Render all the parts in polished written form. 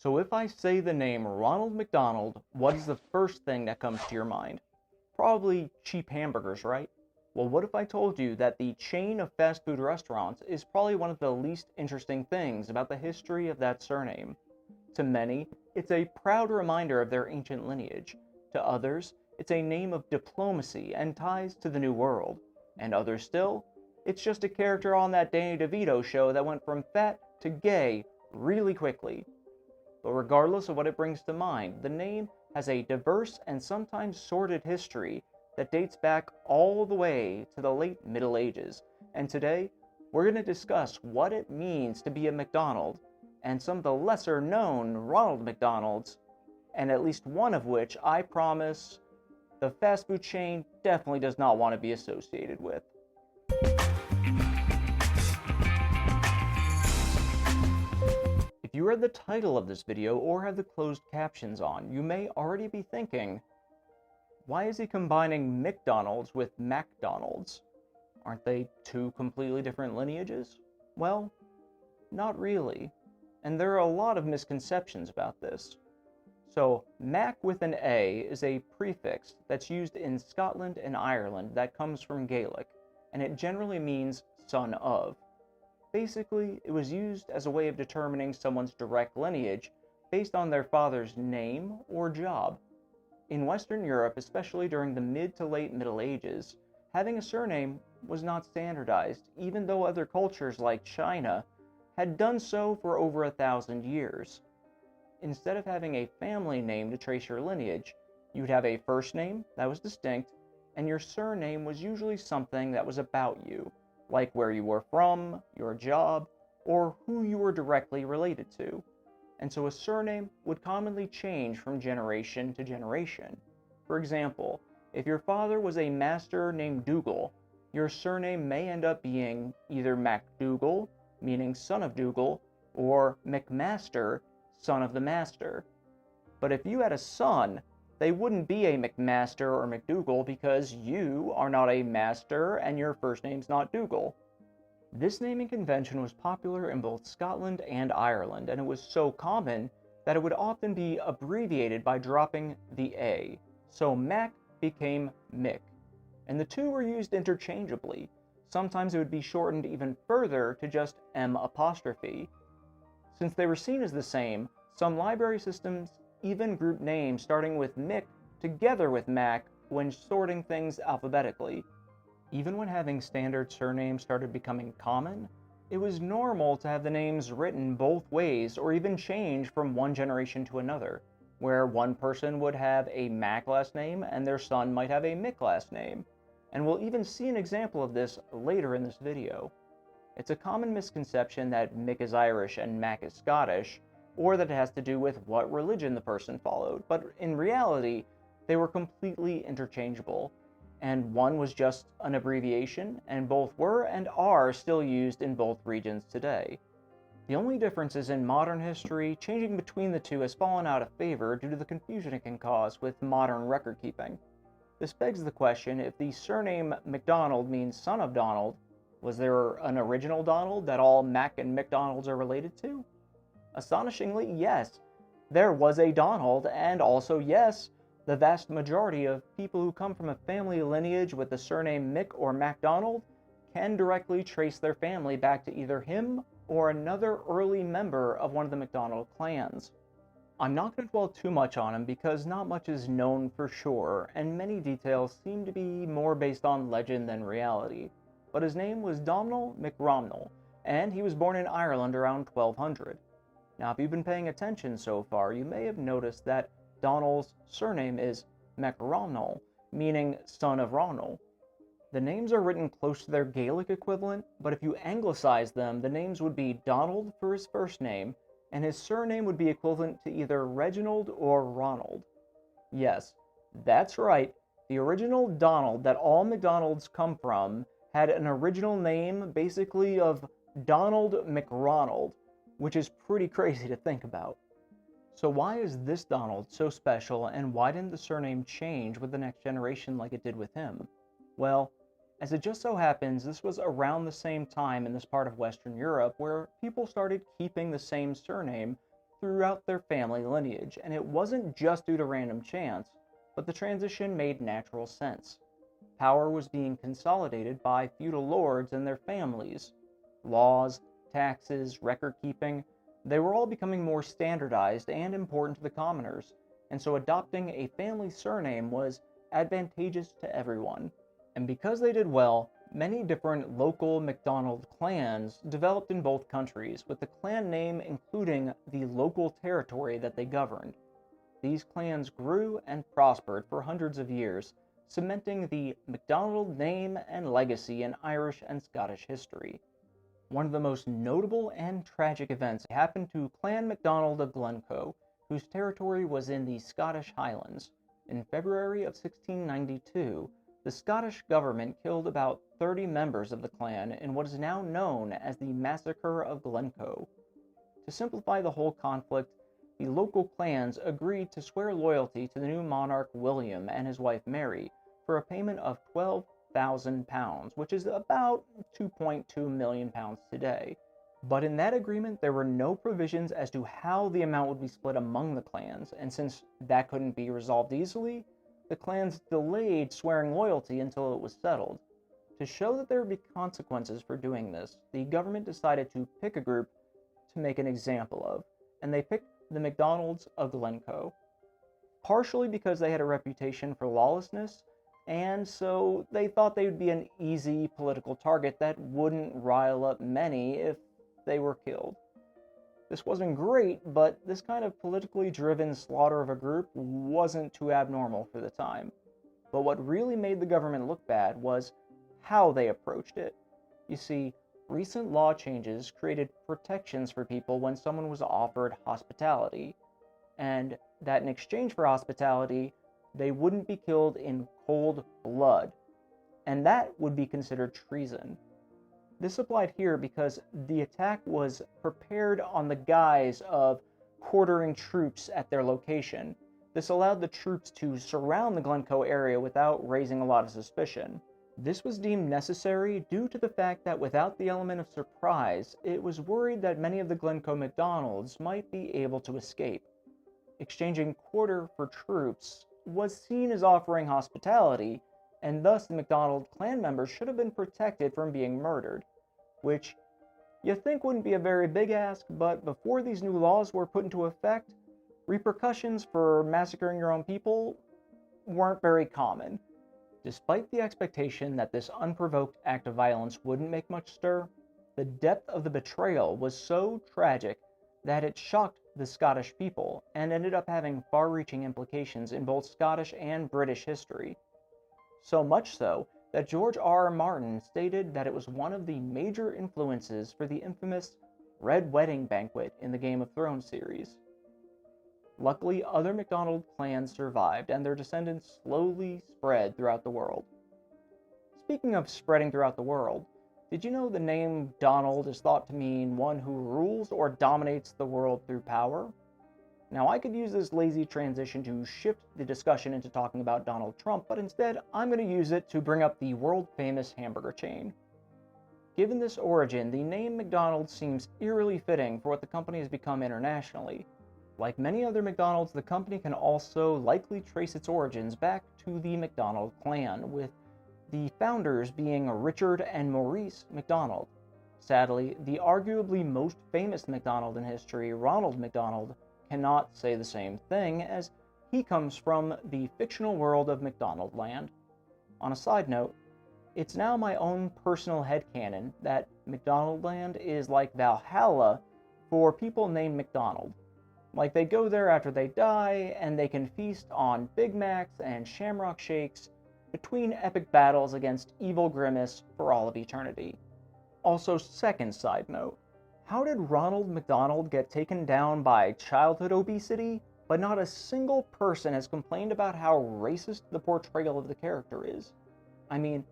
So if I say the name Ronald McDonald, what is the first thing that comes to your mind? Probably cheap hamburgers, right? Well, what if I told you that the chain of fast food restaurants is probably one of the least interesting things about the history of that surname? To many, it's a proud reminder of their ancient lineage. To others, it's a name of diplomacy and ties to the New World. And others still, it's just a character on that Danny DeVito show that went from fat to gay really quickly. But regardless of what it brings to mind, the name has a diverse and sometimes sordid history that dates back all the way to the late Middle Ages. And today, we're going to discuss what it means to be a McDonald, and some of the lesser known Ronald McDonalds, and at least one of which I promise the fast food chain definitely does not want to be associated with. If you read the title of this video or have the closed captions on, you may already be thinking, why is he combining McDonald's with MacDonalds? Aren't they two completely different lineages? Well, not really. And there are a lot of misconceptions about this. So, Mac with an A is a prefix that's used in Scotland and Ireland that comes from Gaelic, and it generally means son of. Basically, it was used as a way of determining someone's direct lineage based on their father's name or job. In Western Europe, especially during the mid to late Middle Ages, having a surname was not standardized, even though other cultures like China had done so for over 1,000 years. Instead of having a family name to trace your lineage, you'd have a first name that was distinct, and your surname was usually something that was about you, like where you were from, your job, or who you were directly related to. And so a surname would commonly change from generation to generation. For example, if your father was a master named Dougal, your surname may end up being either MacDougal, meaning son of Dougal, or McMaster, son of the master. But if you had a son, they wouldn't be a McMaster or McDougal because you are not a master and your first name's not Dougal. This naming convention was popular in both Scotland and Ireland, and it was so common that it would often be abbreviated by dropping the A. So Mac became Mick, and the two were used interchangeably. Sometimes it would be shortened even further to just M apostrophe. Since they were seen as the same, some library systems even group names starting with Mick together with Mac when sorting things alphabetically. Even when having standard surnames started becoming common, it was normal to have the names written both ways or even change from one generation to another, where one person would have a Mac last name and their son might have a Mick last name. And we'll even see an example of this later in this video. It's a common misconception that Mick is Irish and Mac is Scottish, or that it has to do with what religion the person followed, but in reality, they were completely interchangeable, and one was just an abbreviation, and both were and are still used in both regions today. The only difference is in modern history, changing between the two has fallen out of favor due to the confusion it can cause with modern record keeping. This begs the question, if the surname McDonald means son of Donald, was there an original Donald that all Mac and McDonalds are related to? Astonishingly, yes. There was a Donald, and also yes, the vast majority of people who come from a family lineage with the surname Mick or MacDonald can directly trace their family back to either him or another early member of one of the MacDonald clans. I'm not going to dwell too much on him because not much is known for sure, and many details seem to be more based on legend than reality. But his name was Donald McRomnell, and he was born in Ireland around 1200. Now, if you've been paying attention so far, you may have noticed that Donald's surname is MacRomnell, meaning son of Ronald. The names are written close to their Gaelic equivalent, but if you anglicize them, the names would be Donald for his first name, and his surname would be equivalent to either Reginald or Ronald. Yes, that's right, the original Donald that all McDonald's come from had an original name basically of Donald McRonald, which is pretty crazy to think about. So why is this Donald so special, and why didn't the surname change with the next generation like it did with him? Well, as it just so happens, this was around the same time in this part of Western Europe where people started keeping the same surname throughout their family lineage, and it wasn't just due to random chance, but the transition made natural sense. Power was being consolidated by feudal lords and their families. Laws, taxes, record-keeping, they were all becoming more standardized and important to the commoners, and so adopting a family surname was advantageous to everyone. And because they did well, many different local MacDonald clans developed in both countries, with the clan name including the local territory that they governed. These clans grew and prospered for hundreds of years, cementing the MacDonald name and legacy in Irish and Scottish history. One of the most notable and tragic events happened to Clan MacDonald of Glencoe, whose territory was in the Scottish Highlands. In February of 1692, the Scottish government killed about 30 members of the clan in what is now known as the Massacre of Glencoe. To simplify the whole conflict, the local clans agreed to swear loyalty to the new monarch William and his wife Mary for a payment of £12,000, which is about £2.2 million today. But in that agreement, there were no provisions as to how the amount would be split among the clans, and since that couldn't be resolved easily, the clans delayed swearing loyalty until it was settled. To show that there would be consequences for doing this, the government decided to pick a group to make an example of, and they picked the MacDonalds of Glencoe. Partially because they had a reputation for lawlessness, and so they thought they would be an easy political target that wouldn't rile up many if they were killed. This wasn't great, but this kind of politically driven slaughter of a group wasn't too abnormal for the time. But what really made the government look bad was how they approached it. You see, recent law changes created protections for people when someone was offered hospitality, and that in exchange for hospitality, they wouldn't be killed in cold blood, and that would be considered treason. This applied here because the attack was prepared on the guise of quartering troops at their location. This allowed the troops to surround the Glencoe area without raising a lot of suspicion. This was deemed necessary due to the fact that without the element of surprise, it was worried that many of the Glencoe MacDonalds might be able to escape. Exchanging quarter for troops was seen as offering hospitality, and thus the MacDonald clan members should have been protected from being murdered, which you think wouldn't be a very big ask, but before these new laws were put into effect, repercussions for massacring your own people weren't very common. Despite the expectation that this unprovoked act of violence wouldn't make much stir, the depth of the betrayal was so tragic that it shocked the Scottish people and ended up having far-reaching implications in both Scottish and British history. So much so that George R. Martin stated that it was one of the major influences for the infamous Red Wedding banquet in the Game of Thrones series. Luckily, other MacDonald clans survived, and their descendants slowly spread throughout the world. Speaking of spreading throughout the world, did you know the name Donald is thought to mean one who rules or dominates the world through power? Now, I could use this lazy transition to shift the discussion into talking about Donald Trump, but instead, I'm going to use it to bring up the world-famous hamburger chain. Given this origin, the name McDonald's seems eerily fitting for what the company has become internationally. Like many other McDonald's, the company can also likely trace its origins back to the MacDonald clan, with the founders being Richard and Maurice McDonald. Sadly, the arguably most famous McDonald in history, Ronald McDonald, cannot say the same thing, as he comes from the fictional world of McDonaldland. On a side note, it's now my own personal headcanon that McDonaldland is like Valhalla for people named McDonald. Like, they go there after they die, and they can feast on Big Macs and Shamrock Shakes between epic battles against evil Grimace for all of eternity. Also, second side note, how did Ronald McDonald get taken down by childhood obesity, but not a single person has complained about how racist the portrayal of the character is? I mean,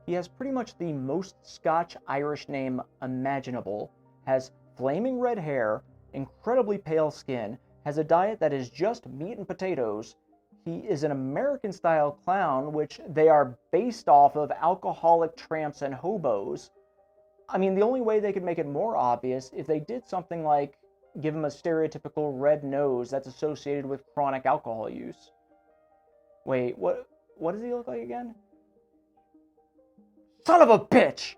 he has pretty much the most Scotch-Irish name imaginable, has flaming red hair, incredibly pale skin, has a diet that is just meat and potatoes. He is an American-style clown, which they are based off of alcoholic tramps and hobos. I mean, the only way they could make it more obvious if they did something like give him a stereotypical red nose that's associated with chronic alcohol use. Wait, what does he look like again? Son of a bitch!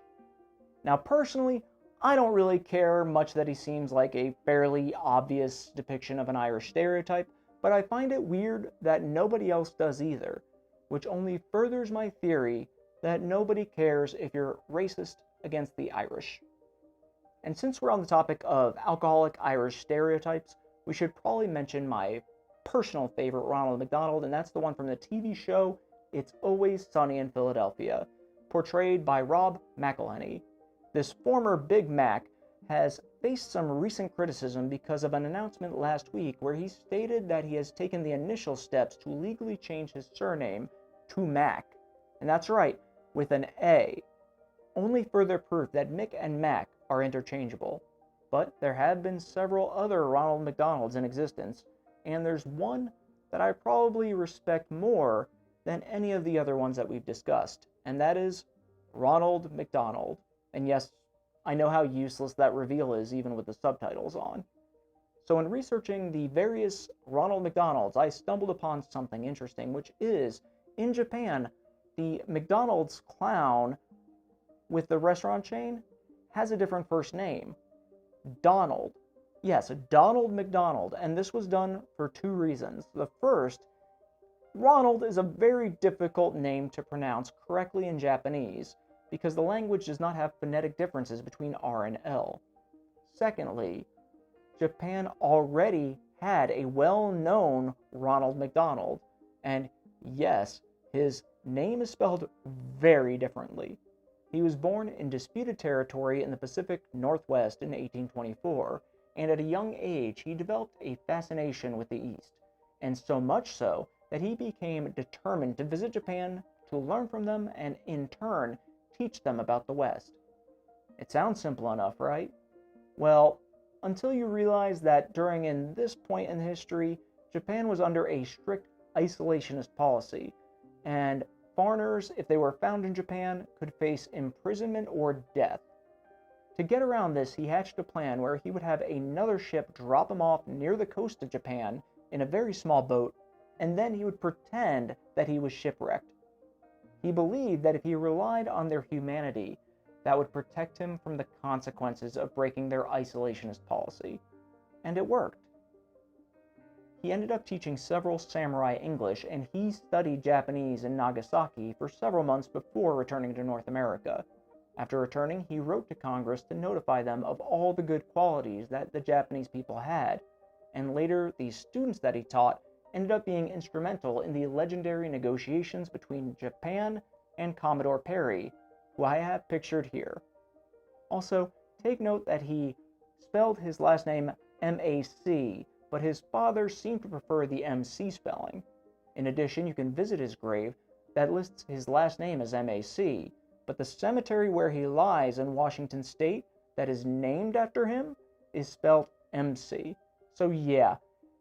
Now, personally, I don't really care much that he seems like a fairly obvious depiction of an Irish stereotype, but I find it weird that nobody else does either, which only furthers my theory that nobody cares if you're racist against the Irish. And since we're on the topic of alcoholic Irish stereotypes, we should probably mention my personal favorite Ronald McDonald, and that's the one from the TV show It's Always Sunny in Philadelphia, portrayed by Rob McElhenney. This former Big Mac has faced some recent criticism because of an announcement last week where he stated that he has taken the initial steps to legally change his surname to Mac. And that's right, with an A. Only further proof that Mick and Mac are interchangeable. But there have been several other Ronald McDonalds in existence, and there's one that I probably respect more than any of the other ones that we've discussed, and that is Ronald McDonald. And yes, I know how useless that reveal is even with the subtitles on. So in researching the various Ronald McDonalds, I stumbled upon something interesting, which is, in Japan, the McDonald's clown with the restaurant chain has a different first name. Donald. Yes, Donald McDonald, and this was done for two reasons. The first, Ronald is a very difficult name to pronounce correctly in Japanese, because the language does not have phonetic differences between R and L. Secondly, Japan already had a well-known Ronald McDonald, and yes, his name is spelled very differently. He was born in disputed territory in the Pacific Northwest in 1824, and at a young age he developed a fascination with the East, and so much so that he became determined to visit Japan to learn from them and in turn teach them about the West. It sounds simple enough, right? Well, until you realize that during this point in history, Japan was under a strict isolationist policy, and foreigners, if they were found in Japan, could face imprisonment or death. To get around this, he hatched a plan where he would have another ship drop him off near the coast of Japan in a very small boat, and then he would pretend that he was shipwrecked. He believed that if he relied on their humanity, that would protect him from the consequences of breaking their isolationist policy. And it worked. He ended up teaching several samurai English, and he studied Japanese in Nagasaki for several months before returning to North America. After returning, he wrote to Congress to notify them of all the good qualities that the Japanese people had, and later these students that he taught ended up being instrumental in the legendary negotiations between Japan and Commodore Perry, who I have pictured here. Also, take note that he spelled his last name M-A-C, but his father seemed to prefer the MC spelling. In addition, you can visit his grave that lists his last name as M-A-C, but the cemetery where he lies in Washington State that is named after him is spelled MC. So yeah,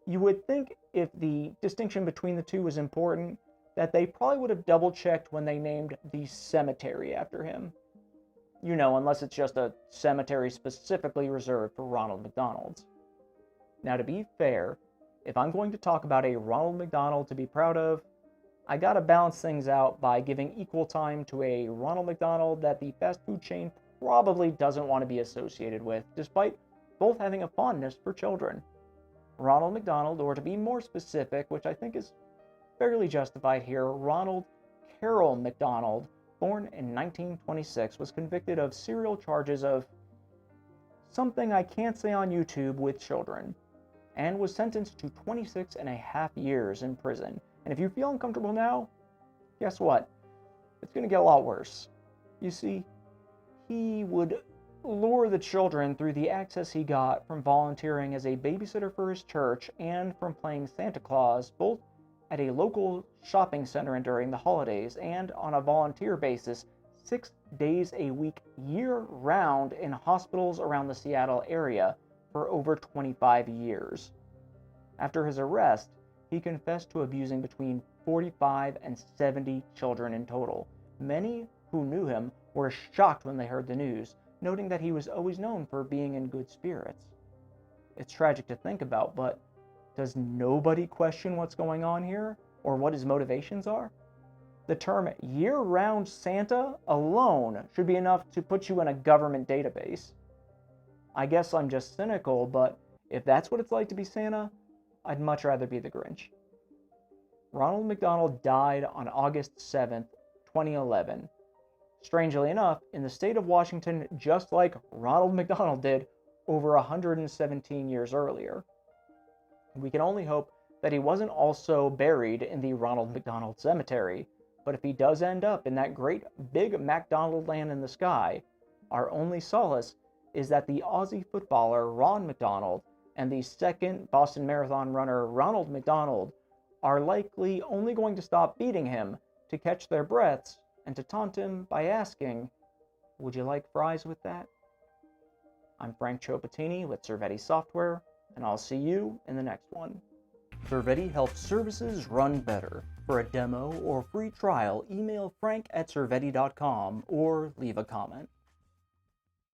you would think if the distinction between the two was important, that they probably would have double-checked when they named the cemetery after him. You know, unless it's just a cemetery specifically reserved for Ronald McDonald's. Now, to be fair, if I'm going to talk about a Ronald McDonald to be proud of, I gotta balance things out by giving equal time to a Ronald McDonald that the fast food chain probably doesn't want to be associated with, despite both having a fondness for children. Ronald McDonald, or to be more specific, which I think is fairly justified here, Ronald Carroll McDonald, born in 1926, was convicted of serial charges of something I can't say on YouTube with children, and was sentenced to 26.5 years in prison. And if you feel uncomfortable now, guess what? It's going to get a lot worse. You see, he would lure the children through the access he got from volunteering as a babysitter for his church and from playing Santa Claus, both at a local shopping center and during the holidays, and on a volunteer basis 6 days a week year-round in hospitals around the Seattle area for over 25 years. After his arrest, he confessed to abusing between 45 and 70 children in total. Many who knew him were shocked when they heard the news, noting that he was always known for being in good spirits. It's tragic to think about, but does nobody question what's going on here or what his motivations are? The term year-round Santa alone should be enough to put you in a government database. I guess I'm just cynical, but if that's what it's like to be Santa, I'd much rather be the Grinch. Ronald McDonald died on August 7th, 2011. Strangely enough, in the state of Washington, just like Ronald McDonald did over 117 years earlier. We can only hope that he wasn't also buried in the Ronald McDonald Cemetery, but if he does end up in that great big MacDonald land in the sky, our only solace is that the Aussie footballer Ron McDonald and the second Boston Marathon runner Ronald McDonald are likely only going to stop beating him to catch their breaths and to taunt him by asking, "Would you like fries with that?" I'm Frank Ciopatini with Servetti Software, and I'll see you in the next one. Servetti helps services run better. For a demo or free trial, email frank@servetti.com or leave a comment.